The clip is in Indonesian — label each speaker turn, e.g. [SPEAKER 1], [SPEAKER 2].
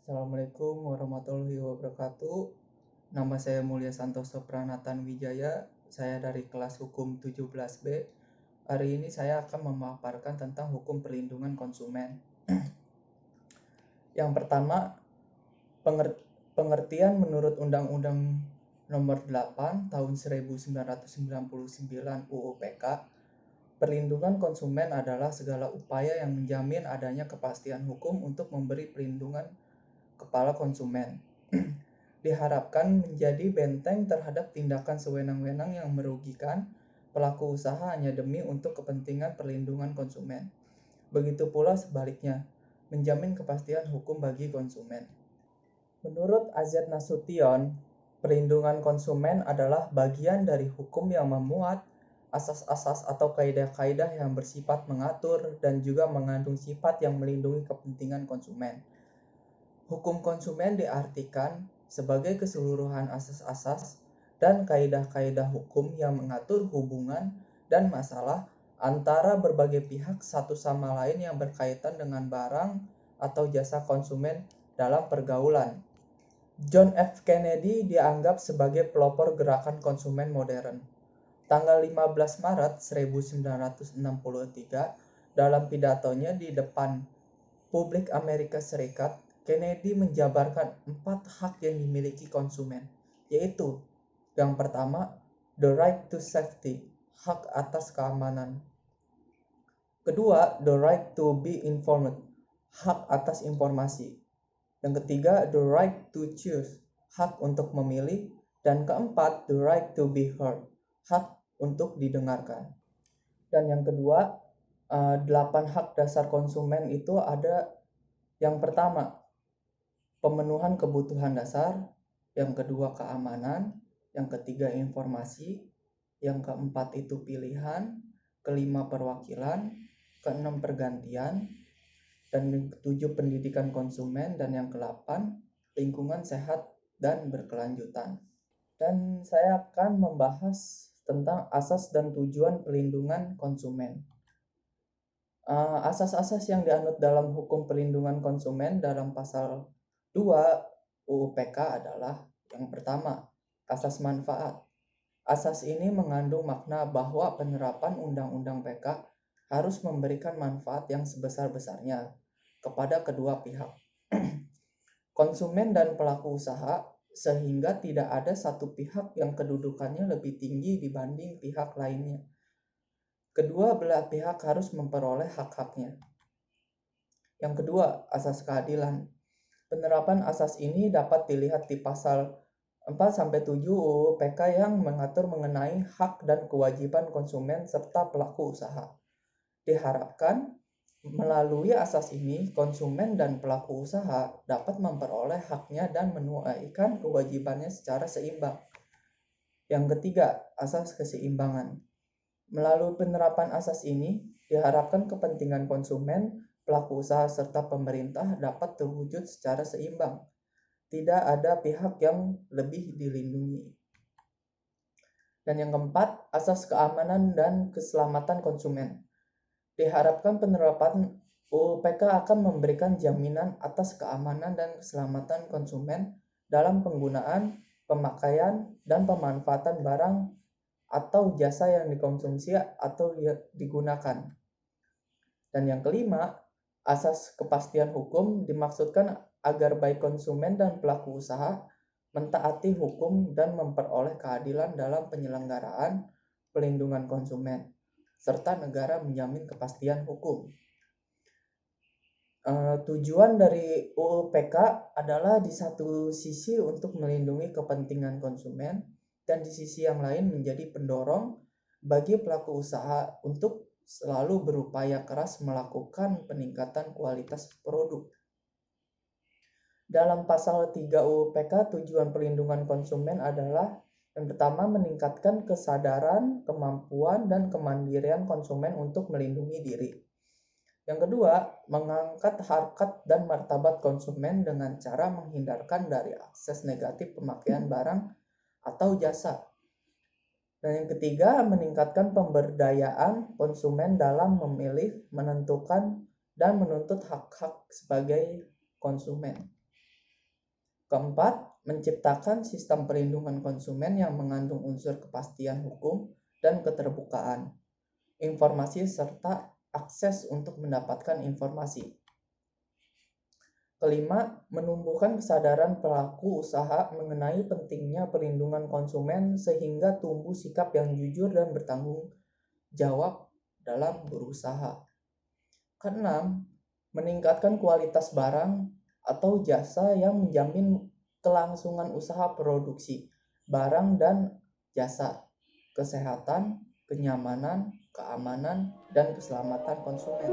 [SPEAKER 1] Assalamualaikum warahmatullahi wabarakatuh. Nama saya Mulya Santoso Pranatan Wijaya. Saya dari kelas hukum 17B. Hari ini saya akan memaparkan tentang hukum perlindungan konsumen. Yang pertama, pengertian menurut Undang-Undang Nomor 8 Tahun 1999 UU PK. Perlindungan konsumen adalah segala upaya yang menjamin adanya kepastian hukum untuk memberi perlindungan kepada konsumen. Diharapkan menjadi benteng terhadap tindakan sewenang-wenang yang merugikan pelaku usaha hanya demi untuk kepentingan perlindungan konsumen. Begitu pula sebaliknya, menjamin kepastian hukum bagi konsumen. Menurut Azad Nasution, perlindungan konsumen adalah bagian dari hukum yang memuat asas-asas atau kaidah-kaidah yang bersifat mengatur dan juga mengandung sifat yang melindungi kepentingan konsumen. Hukum konsumen diartikan sebagai keseluruhan asas-asas dan kaidah-kaidah hukum yang mengatur hubungan dan masalah antara berbagai pihak satu sama lain yang berkaitan dengan barang atau jasa konsumen dalam pergaulan. John F. Kennedy dianggap sebagai pelopor gerakan konsumen modern. Tanggal 15 Maret 1963, dalam pidatonya di depan publik Amerika Serikat, Kennedy menjabarkan 4 hak yang dimiliki konsumen, yaitu yang pertama, the right to safety, hak atas keamanan. Kedua, the right to be informed, hak atas informasi. Yang ketiga, the right to choose, hak untuk memilih. Dan keempat, the right to be heard, hak untuk didengarkan. Dan yang kedua, 8 hak dasar konsumen itu ada yang pertama, pemenuhan kebutuhan dasar, yang kedua keamanan, yang ketiga informasi, yang keempat itu pilihan, kelima perwakilan, keenam pergantian, dan yang ketujuh pendidikan konsumen, dan yang kedelapan lingkungan sehat dan berkelanjutan. Dan saya akan membahas tentang asas dan tujuan perlindungan konsumen. Asas-asas yang dianut dalam hukum perlindungan konsumen dalam pasal 2 UU PK adalah yang pertama, asas manfaat. Asas ini mengandung makna bahwa penerapan Undang-Undang PK harus memberikan manfaat yang sebesar-besarnya kepada kedua pihak, konsumen dan pelaku usaha, sehingga tidak ada satu pihak yang kedudukannya lebih tinggi dibanding pihak lainnya. Kedua belah pihak harus memperoleh hak-haknya. Yang kedua, asas keadilan. Penerapan asas ini dapat dilihat di pasal 4-7 UU PK yang mengatur mengenai hak dan kewajiban konsumen serta pelaku usaha. Diharapkan melalui asas ini, konsumen dan pelaku usaha dapat memperoleh haknya dan menunaikan kewajibannya secara seimbang. Yang ketiga, asas keseimbangan. Melalui penerapan asas ini, diharapkan kepentingan konsumen, pelaku usaha, serta pemerintah dapat terwujud secara seimbang. Tidak ada pihak yang lebih dilindungi. Dan yang keempat, asas keamanan dan keselamatan konsumen. Diharapkan penerapan UU PK akan memberikan jaminan atas keamanan dan keselamatan konsumen dalam penggunaan, pemakaian, dan pemanfaatan barang atau jasa yang dikonsumsi atau digunakan. Dan yang kelima, asas kepastian hukum dimaksudkan agar baik konsumen dan pelaku usaha mentaati hukum dan memperoleh keadilan dalam penyelenggaraan perlindungan konsumen, serta negara menjamin kepastian hukum. Tujuan dari UU PK adalah di satu sisi untuk melindungi kepentingan konsumen, dan di sisi yang lain menjadi pendorong bagi pelaku usaha untuk selalu berupaya keras melakukan peningkatan kualitas produk. Dalam pasal 3 UU PK, tujuan perlindungan konsumen adalah yang pertama, meningkatkan kesadaran, kemampuan, dan kemandirian konsumen untuk melindungi diri. Yang kedua, mengangkat harkat dan martabat konsumen dengan cara menghindarkan dari akses negatif pemakaian barang atau jasa. Dan yang ketiga, meningkatkan pemberdayaan konsumen dalam memilih, menentukan, dan menuntut hak-hak sebagai konsumen. Keempat, menciptakan sistem perlindungan konsumen yang mengandung unsur kepastian hukum dan keterbukaan informasi serta akses untuk mendapatkan informasi. Kelima, menumbuhkan kesadaran pelaku usaha mengenai pentingnya perlindungan konsumen sehingga tumbuh sikap yang jujur dan bertanggung jawab dalam berusaha. Keenam, meningkatkan kualitas barang atau jasa yang menjamin kelangsungan usaha produksi, barang dan jasa, kesehatan, kenyamanan, keamanan, dan keselamatan konsumen.